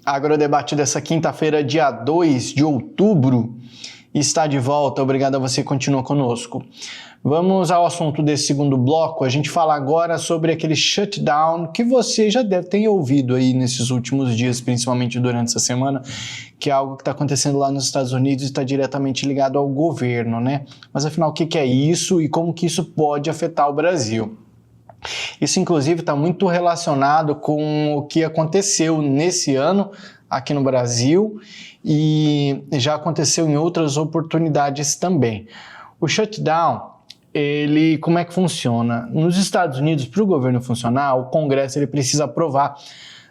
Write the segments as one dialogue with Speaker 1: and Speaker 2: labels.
Speaker 1: Agrodebate dessa quinta-feira, dia 2 de outubro, está de volta. Obrigado a você que continua conosco. Vamos ao assunto desse segundo bloco. A gente fala agora sobre aquele shutdown que você já deve ter ouvido aí nesses últimos dias, principalmente durante essa semana, que é algo que está acontecendo lá nos Estados Unidos e está diretamente ligado ao governo, né? Mas afinal, o que é isso e como que isso pode afetar o Brasil? Isso, inclusive, está muito relacionado com o que aconteceu nesse ano aqui no Brasil e já aconteceu em outras oportunidades também. O shutdown, como é que funciona? Nos Estados Unidos, para o governo funcionar, o Congresso ele precisa aprovar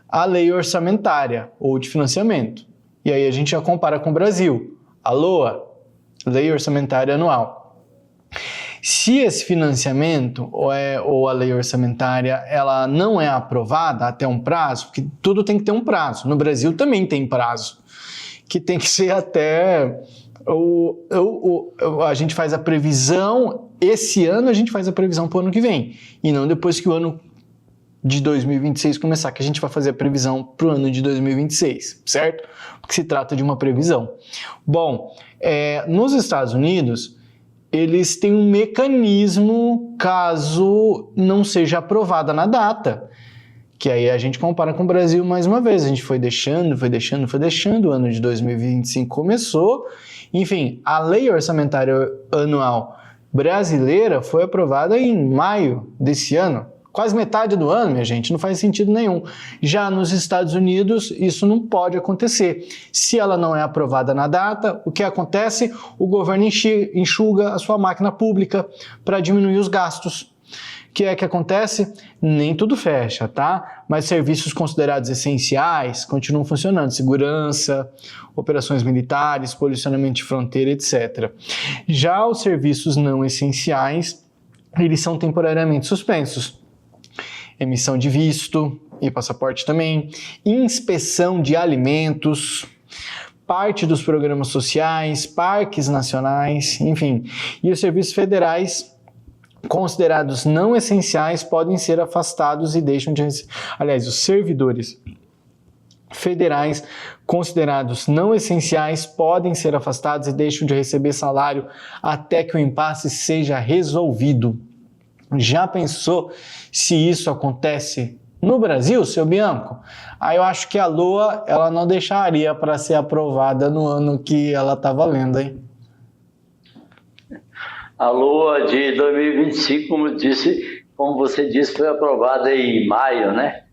Speaker 1: a lei orçamentária ou de financiamento. E aí a gente já compara com o Brasil. A LOA, Lei Orçamentária Anual. Se esse financiamento ou a lei orçamentária ela não é aprovada até um prazo, porque tudo tem que ter um prazo, no Brasil também tem prazo, que tem que ser até a gente faz a previsão, esse ano a gente faz a previsão para o ano que vem, e não depois que o ano de 2026 começar, que a gente vai fazer a previsão para o ano de 2026, certo? Porque se trata de uma previsão. Bom, nos Estados Unidos, eles têm um mecanismo caso não seja aprovada na data, que aí a gente compara com o Brasil mais uma vez, a gente foi deixando, o ano de 2025 começou, enfim, a lei orçamentária anual brasileira foi aprovada em maio desse ano, quase metade do ano, minha gente, não faz sentido nenhum. Já nos Estados Unidos, isso não pode acontecer. Se ela não é aprovada na data, o que acontece? O governo enxuga a sua máquina pública para diminuir os gastos. O que é que acontece? Nem tudo fecha, tá? Mas serviços considerados essenciais continuam funcionando. Segurança, operações militares, policionamento de fronteira, etc. Já os serviços não essenciais, eles são temporariamente suspensos. Emissão de visto e passaporte também, inspeção de alimentos, parte dos programas sociais, parques nacionais, enfim. E os serviços federais considerados não essenciais podem ser afastados e deixam de receber. Aliás, os servidores federais considerados não essenciais podem ser afastados e deixam de receber salário até que o impasse seja resolvido. Já pensou se isso acontece no Brasil, seu Bianco? Aí eu acho que a LOA ela não deixaria para ser aprovada no ano que ela está valendo, hein?
Speaker 2: A LOA de 2025, como você disse, foi aprovada em maio, né?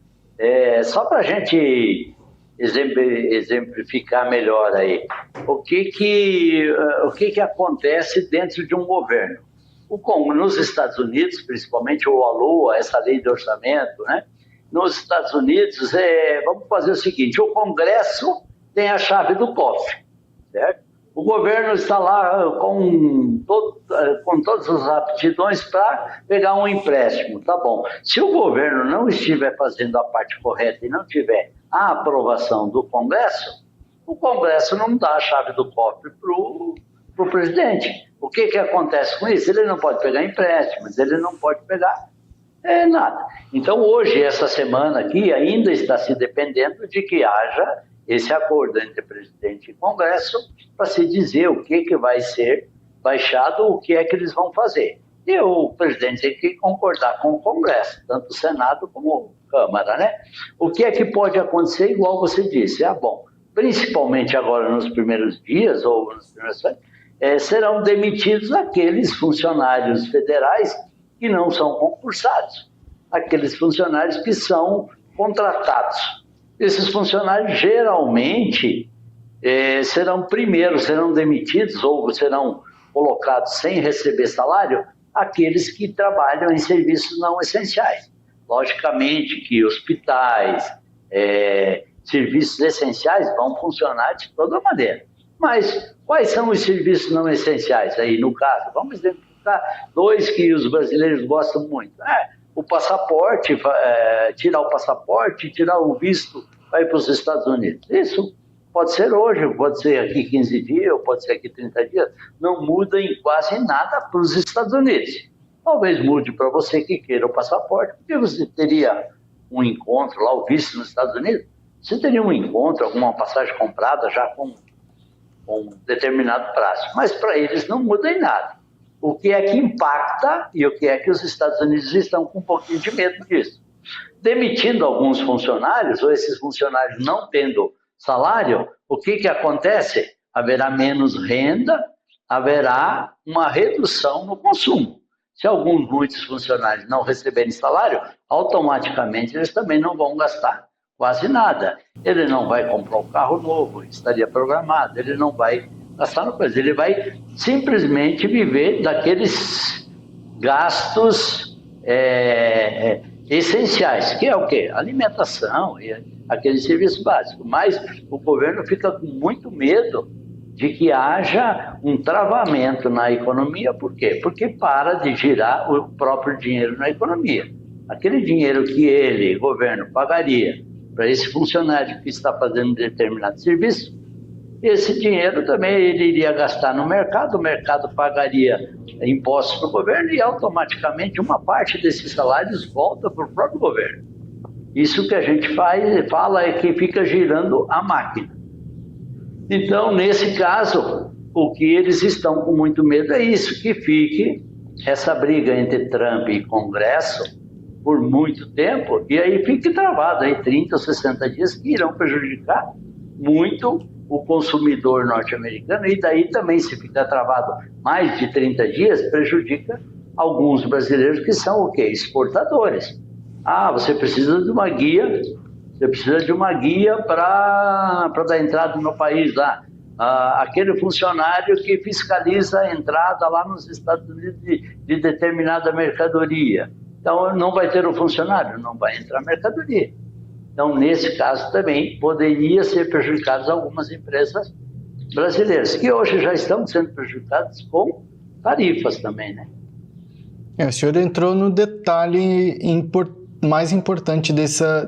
Speaker 2: Só para a gente exemplificar melhor aí, o que acontece dentro de um governo? Nos Estados Unidos, principalmente a LOA, essa lei de orçamento, né? Nos Estados Unidos, vamos fazer o seguinte, o Congresso tem a chave do cofre, certo? O governo está lá com todas as aptidões para pegar um empréstimo, tá bom. Se o governo não estiver fazendo a parte correta e não tiver a aprovação do Congresso, o Congresso não dá a chave do cofre para o presidente. O que acontece com isso? Ele não pode pegar empréstimos, ele não pode pegar nada. Então, hoje, essa semana aqui, ainda está se dependendo de que haja esse acordo entre presidente e Congresso para se dizer o que vai ser baixado, o que é que eles vão fazer. E o presidente tem que concordar com o Congresso, tanto o Senado como a Câmara, né? O que é que pode acontecer, igual você disse? Bom, principalmente agora nos primeiros dias, ou nos primeiros anos, serão demitidos aqueles funcionários federais que não são concursados, aqueles funcionários que são contratados. Esses funcionários geralmente serão demitidos ou serão colocados sem receber salário aqueles que trabalham em serviços não essenciais. Logicamente que hospitais, serviços essenciais vão funcionar de toda maneira. Mas quais são os serviços não essenciais aí, no caso? Vamos identificar dois que os brasileiros gostam muito. O passaporte, tirar o passaporte, tirar o visto para ir para os Estados Unidos. Isso pode ser hoje, pode ser aqui 15 dias, ou pode ser aqui 30 dias. Não muda em quase nada para os Estados Unidos. Talvez mude para você que queira o passaporte, porque você teria um encontro lá, o visto nos Estados Unidos. Você teria um encontro, alguma passagem comprada já com um determinado prazo. Mas para eles não muda em nada. O que é que impacta e o que é que os Estados Unidos estão com um pouquinho de medo disso. Demitindo alguns funcionários, ou esses funcionários não tendo salário, o que acontece? Haverá menos renda, haverá uma redução no consumo. Se muitos funcionários não receberem salário, automaticamente eles também não vão gastar quase nada. Ele não vai comprar um carro novo, estaria programado, ele não vai gastar no coisa, ele vai simplesmente viver daqueles gastos essenciais, que é o quê? Alimentação e aquele serviço básico. Mas o governo fica com muito medo de que haja um travamento na economia. Por quê? Porque para de girar o próprio dinheiro na economia. Aquele dinheiro que o governo, pagaria para esse funcionário que está fazendo determinado serviço, esse dinheiro também ele iria gastar no mercado, o mercado pagaria impostos para o governo e automaticamente uma parte desses salários volta para o próprio governo. Isso que a gente fala é que fica girando a máquina. Então, nesse caso, o que eles estão com muito medo é isso, que fique essa briga entre Trump e Congresso por muito tempo, e aí fique travado aí 30 ou 60 dias que irão prejudicar muito o consumidor norte-americano, e daí também, se ficar travado mais de 30 dias, prejudica alguns brasileiros que são o quê? Exportadores. Você precisa de uma guia, para dar entrada no país lá. Aquele funcionário que fiscaliza a entrada lá nos Estados Unidos de determinada mercadoria. Então, não vai ter o funcionário, não vai entrar mercadoria. Então, nesse caso também, poderia ser prejudicadas algumas empresas brasileiras, que hoje já estão sendo prejudicadas com tarifas também, né?
Speaker 1: O senhor entrou no detalhe mais importante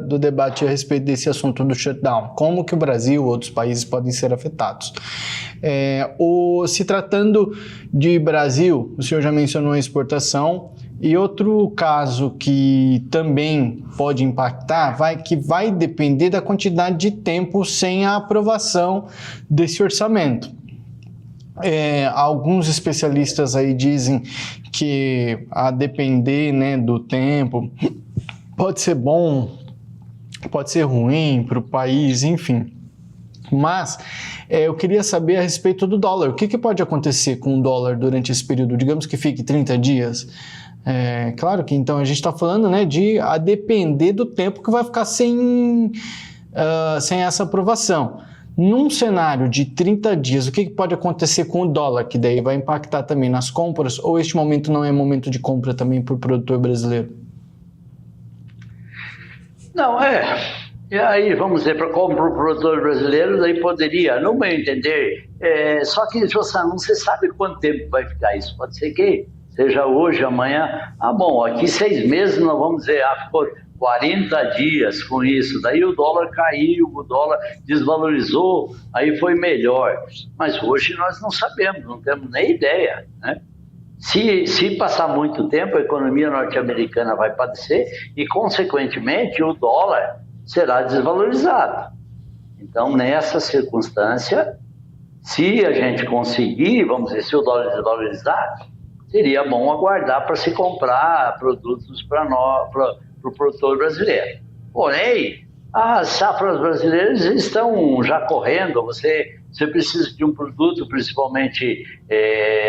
Speaker 1: do debate a respeito desse assunto do shutdown. Como que o Brasil e outros países podem ser afetados? Se tratando de Brasil, o senhor já mencionou a exportação, e outro caso que também pode impactar que vai depender da quantidade de tempo sem a aprovação desse orçamento. Alguns especialistas aí dizem que, a depender, né, do tempo, pode ser bom, pode ser ruim para o país, enfim. Mas eu queria saber a respeito do dólar. O que pode acontecer com o dólar durante esse período? Digamos que fique 30 dias. Claro que então a gente está falando, né, a depender do tempo que vai ficar sem essa aprovação. Num cenário de 30 dias, o que pode acontecer com o dólar, que daí vai impactar também nas compras, ou este momento não é momento de compra também para o produtor brasileiro?
Speaker 2: Não, E aí, vamos dizer, para comprar o produtor brasileiro, daí poderia, no meu entender, só que não se sabe quanto tempo vai ficar isso. Pode ser que seja hoje, amanhã. Bom, aqui 6 meses nós vamos dizer, ficou 40 dias com isso. Daí o dólar caiu, o dólar desvalorizou, aí foi melhor. Mas hoje nós não sabemos, não temos nem ideia, né? Se passar muito tempo, a economia norte-americana vai padecer e, consequentemente, o dólar será desvalorizado. Então, nessa circunstância, se a gente conseguir, vamos dizer, se o dólar desvalorizar, seria bom aguardar para se comprar produtos para o produtor brasileiro. Porém, as safras brasileiras estão já correndo, você precisa de um produto, principalmente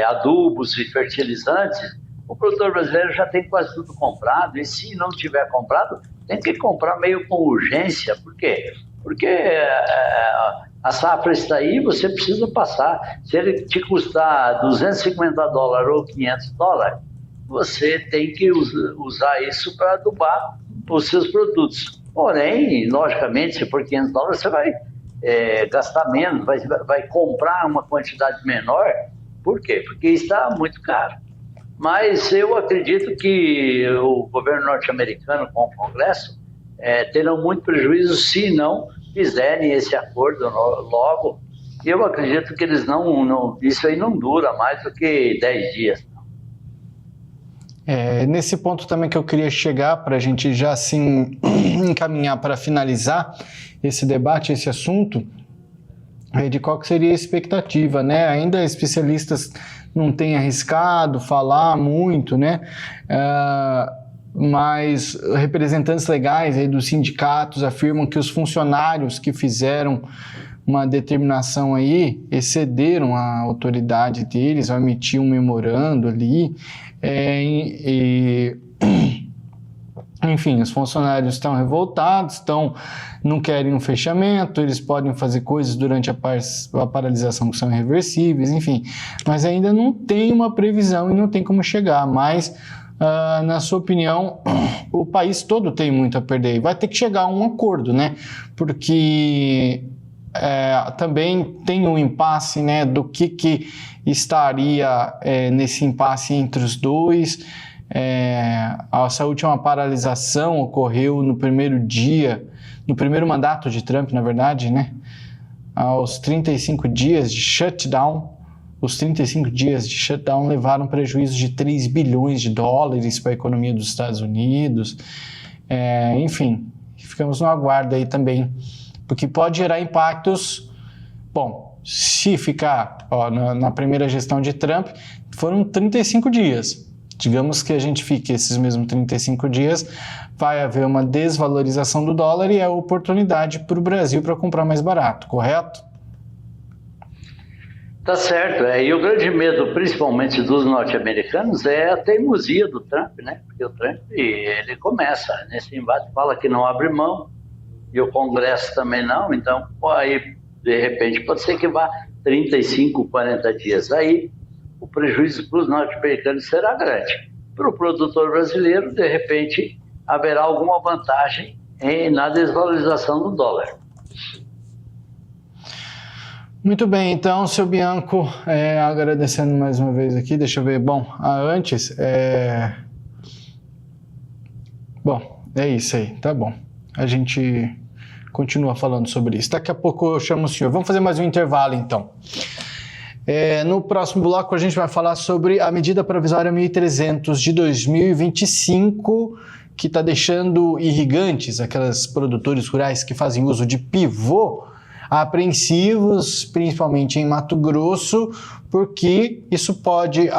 Speaker 2: adubos e fertilizantes, o produtor brasileiro já tem quase tudo comprado, e se não tiver comprado, tem que comprar meio com urgência. Por quê? Porque a safra está aí, você precisa passar. Se ele te custar $250 ou $500, você tem que usar isso para adubar os seus produtos. Porém, logicamente, se for $500, você vai gastar menos, vai comprar uma quantidade menor. Por quê? Porque está muito caro. Mas eu acredito que o governo norte-americano com o Congresso terão muito prejuízo se não fizerem esse acordo logo. Eu acredito que eles isso aí não dura mais do que 10 dias.
Speaker 1: Nesse ponto também que eu queria chegar, para a gente já assim encaminhar para finalizar, esse debate, esse assunto, de qual que seria a expectativa, né? Ainda especialistas não têm arriscado falar muito, né? Mas representantes legais aí dos sindicatos afirmam que os funcionários que fizeram uma determinação aí excederam a autoridade deles ao emitir um memorando ali, enfim, os funcionários estão revoltados, não querem um fechamento, eles podem fazer coisas durante a paralisação que são irreversíveis, enfim, mas ainda não tem uma previsão e não tem como chegar, mas na sua opinião, o país todo tem muito a perder, vai ter que chegar a um acordo, né, porque também tem um impasse, né, do que estaria nesse impasse entre os dois. Essa última paralisação ocorreu no primeiro mandato de Trump, na verdade, né? Aos 35 dias de shutdown, os 35 dias de shutdown levaram prejuízo de 3 bilhões de dólares para a economia dos Estados Unidos. Enfim, ficamos no aguardo aí também, porque pode gerar impactos. Bom, se ficar na primeira gestão de Trump, foram 35 dias. Digamos que a gente fique esses mesmos 35 dias, vai haver uma desvalorização do dólar e é oportunidade para o Brasil para comprar mais barato, correto?
Speaker 2: Tá certo. E o grande medo, principalmente dos norte-americanos, é a teimosia do Trump, né? Porque o Trump, ele começa nesse embate, fala que não abre mão, e o Congresso também não, então aí, de repente, pode ser que vá 35, 40 dias. Aí, o prejuízo para os norte-americanos será grande. Para o produtor brasileiro, de repente, haverá alguma vantagem na desvalorização do dólar.
Speaker 1: Muito bem, então, seu Bianco, agradecendo mais uma vez aqui, deixa eu ver, bom, antes, bom, é isso aí, tá bom, a gente continua falando sobre isso, daqui a pouco eu chamo o senhor, vamos fazer mais um intervalo então. No próximo bloco a gente vai falar sobre a medida provisória 1300 de 2025, que está deixando irrigantes, aqueles produtores rurais que fazem uso de pivô, apreensivos, principalmente em Mato Grosso, porque isso pode,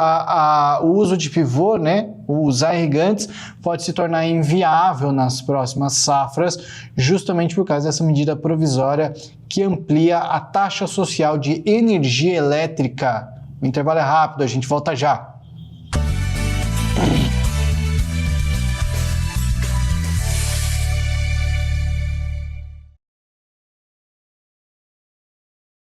Speaker 1: o uso de pivô, né, usar irrigantes, pode se tornar inviável nas próximas safras, justamente por causa dessa medida provisória que amplia a taxa social de energia elétrica. O intervalo é rápido, a gente volta já.